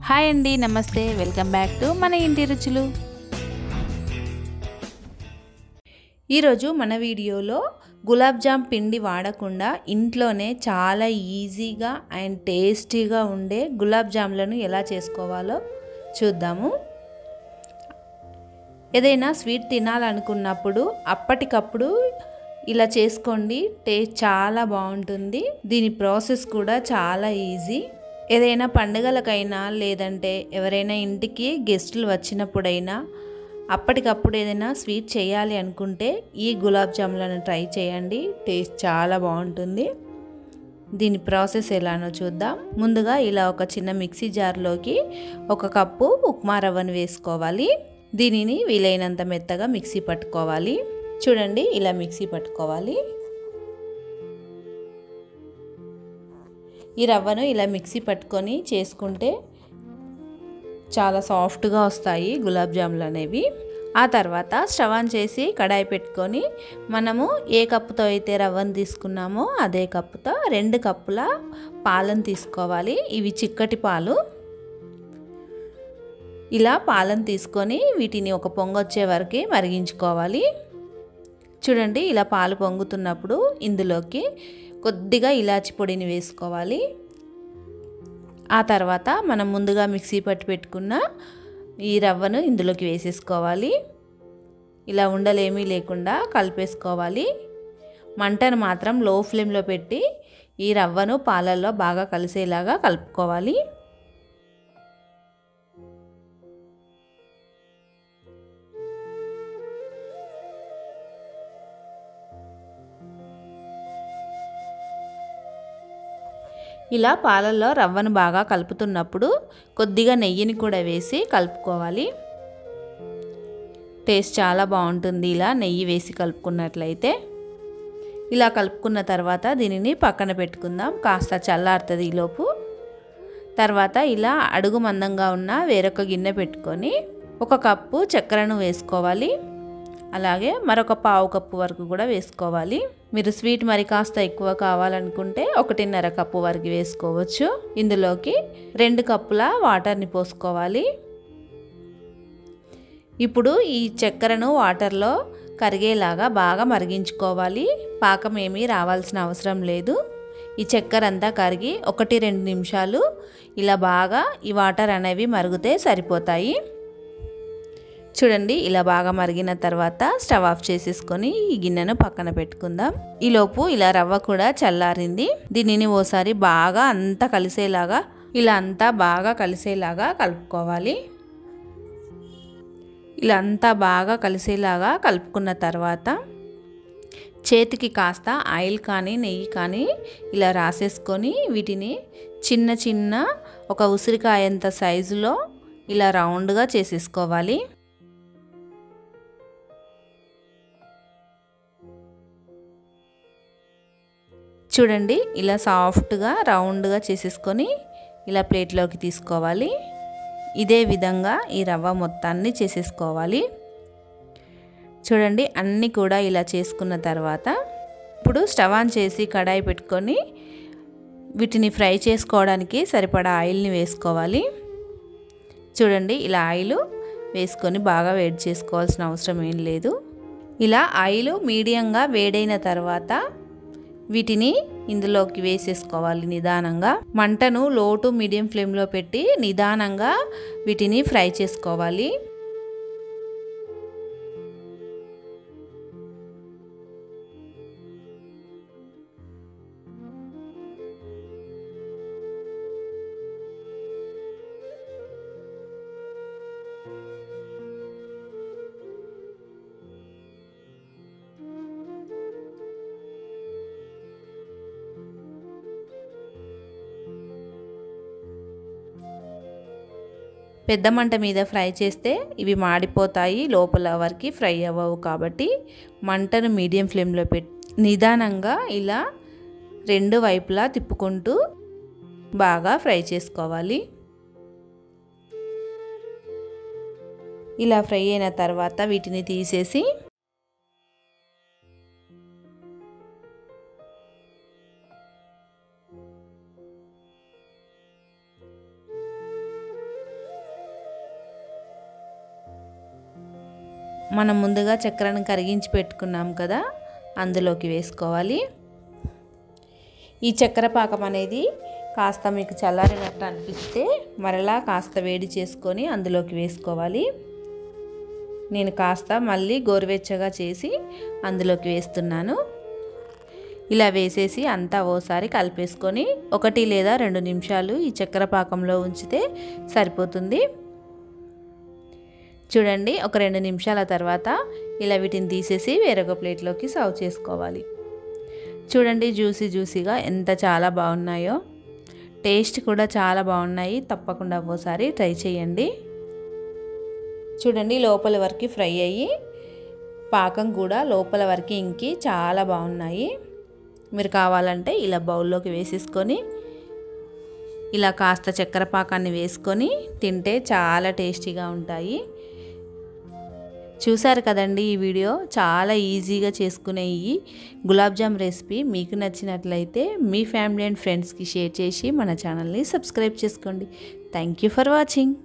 Hi అండి, నమస్తే. Welcome back to మన ఇంటి రుచులు. ఈరోజు మన వీడియోలో గులాబ్ జామ్ పిండి వాడకుండా ఇంట్లోనే చాలా ఈజీగా అండ్ టేస్టీగా ఉండే గులాబ్ జామ్లను ఎలా చేసుకోవాలో చూద్దాము. ఏదైనా స్వీట్ తినాలనుకున్నప్పుడు అప్పటికప్పుడు ఇలా చేసుకోండి, టేస్ట్ చాలా బాగుంటుంది. దీని ప్రాసెస్ కూడా చాలా ఈజీ. ఏదైనా పండుగలకైనా లేదంటే ఎవరైనా ఇంటికి గెస్టులు వచ్చినప్పుడైనా అప్పటికప్పుడు ఏదైనా స్వీట్ చేయాలి అనుకుంటే ఈ గులాబ్ జాములను ట్రై చేయండి, టేస్ట్ చాలా బాగుంటుంది. దీని ప్రాసెస్ ఎలానో చూద్దాం. ముందుగా ఇలా ఒక చిన్న మిక్సీ జార్లోకి 1 కప్పు ఉప్మా రవ్వను వేసుకోవాలి. దీనిని వీలైనంత మెత్తగా మిక్సీ పట్టుకోవాలి. చూడండి, ఇలా మిక్సీ పట్టుకోవాలి. ఈ రవ్వను ఇలా మిక్సీ పట్టుకొని చేసుకుంటే చాలా సాఫ్ట్గా వస్తాయి గులాబ్ జాములు అనేవి. ఆ తర్వాత స్టవ్ ఆన్ చేసి కడాయి పెట్టుకొని మనము ఏ కప్పుతో అయితే రవ్వను తీసుకున్నామో అదే కప్పుతో 2 కప్పుల పాలను తీసుకోవాలి. ఇవి చిక్కటి పాలు. ఇలా పాలను తీసుకొని వీటిని ఒక పొంగొచ్చే వరకు మరిగించుకోవాలి. చూడండి, ఇలా పాలు పొంగుతున్నప్పుడు ఇందులోకి కొద్దిగా ఇలాచి పొడిని వేసుకోవాలి. ఆ తర్వాత మనం ముందుగా మిక్సీ పట్టి పెట్టుకున్న ఈ రవ్వను ఇందులోకి వేసేసుకోవాలి. ఇలా ఉండలేమీ లేకుండా కలిపేసుకోవాలి. మంటను మాత్రం లో ఫ్లేమ్లో పెట్టి ఈ రవ్వను పాలల్లో బాగా కలిసేలాగా కలుపుకోవాలి. ఇలా పాలల్లో రవ్వను బాగా కలుపుతున్నప్పుడు కొద్దిగా నెయ్యిని కూడా వేసి కలుపుకోవాలి. టేస్ట్ చాలా బాగుంటుంది ఇలా నెయ్యి వేసి కలుపుకున్నట్లయితే. ఇలా కలుపుకున్న తర్వాత దీనిని పక్కన పెట్టుకుందాం, కాస్త చల్లారుతుంది ఈలోపు. తర్వాత ఇలా అడుగు మందంగా ఉన్న వేరొక గిన్నె పెట్టుకొని 1 కప్పు చక్కెరను వేసుకోవాలి. అలాగే మరొక 1/2 కప్పు వరకు కూడా వేసుకోవాలి. మీరు స్వీట్ మరి కాస్త ఎక్కువ కావాలనుకుంటే 1.5 కప్పు వరకు వేసుకోవచ్చు. ఇందులోకి 2 కప్పుల వాటర్ని పోసుకోవాలి. ఇప్పుడు ఈ చక్కెరను వాటర్లో కరిగేలాగా బాగా మరిగించుకోవాలి. పాకం ఏమీ రావాల్సిన అవసరం లేదు. ఈ చక్కెర అంతా కరిగి 1-2 నిమిషాలు ఇలా బాగా ఈ వాటర్ అనేవి మరిగితే సరిపోతాయి. చూడండి, ఇలా బాగా మరిగిన తర్వాత స్టవ్ ఆఫ్ చేసేసుకొని ఈ గిన్నెను పక్కన పెట్టుకుందాం. ఈలోపు ఇలా రవ్వ కూడా చల్లారింది. దీనిని ఓసారి బాగా అంతా కలిసేలాగా కలుపుకోవాలి. ఇలా అంతా బాగా కలిసేలాగా కలుపుకున్న తర్వాత చేతికి కాస్త ఆయిల్ కానీ నెయ్యి కానీ ఇలా రాసేసుకొని వీటిని చిన్న చిన్న ఒక ఉసిరికాయంత సైజులో ఇలా రౌండ్గా చేసేసుకోవాలి. చూడండి, ఇలా సాఫ్ట్గా రౌండ్గా చేసేసుకొని ఇలా ప్లేట్లోకి తీసుకోవాలి. ఇదే విధంగా ఈ రవ్వ మొత్తాన్ని చేసేసుకోవాలి. చూడండి, అన్నీ కూడా ఇలా చేసుకున్న తర్వాత ఇప్పుడు స్టవ్ ఆన్ చేసి కడాయి పెట్టుకొని వీటిని ఫ్రై చేసుకోవడానికి సరిపడా ఆయిల్ని వేసుకోవాలి. చూడండి, ఇలా ఆయిల్ వేసుకొని బాగా వేడి చేసుకోవాల్సిన అవసరం ఏం లేదు. ఇలా ఆయిల్ మీడియంగా వేడైన తర్వాత వీటిని ఇందులోకి వేసేసుకోవాలి. నిదానంగా మంటను లో టు మీడియం ఫ్లేమ్లో పెట్టి నిదానంగా వీటిని ఫ్రై చేసుకోవాలి. పెద్ద మంట మీద ఫ్రై చేస్తే ఇవి మాడిపోతాయి, లోపల వరకు ఫ్రై అవ్వవు. కాబట్టి మంటను మీడియం ఫ్లేమ్లో పెట్టి నిదానంగా ఇలా 2 వైపులా తిప్పుకుంటూ బాగా ఫ్రై చేసుకోవాలి. ఇలా ఫ్రై అయిన తర్వాత వీటిని తీసేసి మనం ముందుగా చక్కెరను కరిగించి పెట్టుకున్నాం కదా, అందులోకి వేసుకోవాలి. ఈ చక్కెర పాకం అనేది కాస్త మీకు చల్లారినట్టు అనిపిస్తే మరలా కాస్త వేడి చేసుకొని అందులోకి వేసుకోవాలి. నేను కాస్త మళ్ళీ గోరువెచ్చగా చేసి అందులోకి వేస్తున్నాను. ఇలా వేసేసి అంతా ఓసారి కలిపేసుకొని 1 లేదా 2 నిమిషాలు ఈ చక్కెర పాకంలో ఉంచితే సరిపోతుంది. చూడండి, ఒక 2 నిమిషాల తర్వాత ఇలా వీటిని తీసేసి వేరొక ప్లేట్లోకి సర్వ్ చేసుకోవాలి. చూడండి, జ్యూసీగా ఎంత చాలా బాగున్నాయో. టేస్ట్ కూడా చాలా బాగున్నాయి. తప్పకుండా ఓసారి ట్రై చేయండి. చూడండి, లోపల వరకు ఫ్రై అయ్యి పాకం కూడా లోపల వరకు ఇంకి చాలా బాగున్నాయి. మీరు కావాలంటే ఇలా బౌల్లోకి వేసేసుకొని ఇలా కాస్త చక్కెర పాకాన్ని వేసుకొని తింటే చాలా టేస్టీగా ఉంటాయి. చూసారు కదండి, ఈ వీడియో చాలా ఈజీగా చేసుకునే ఈ గులాబ్ జామ్ రెసిపీ మీకు నచ్చినట్లయితే మీ ఫ్యామిలీ అండ్ ఫ్రెండ్స్కి షేర్ చేసి మన ఛానల్ని సబ్స్క్రైబ్ చేసుకోండి. Thank you for watching.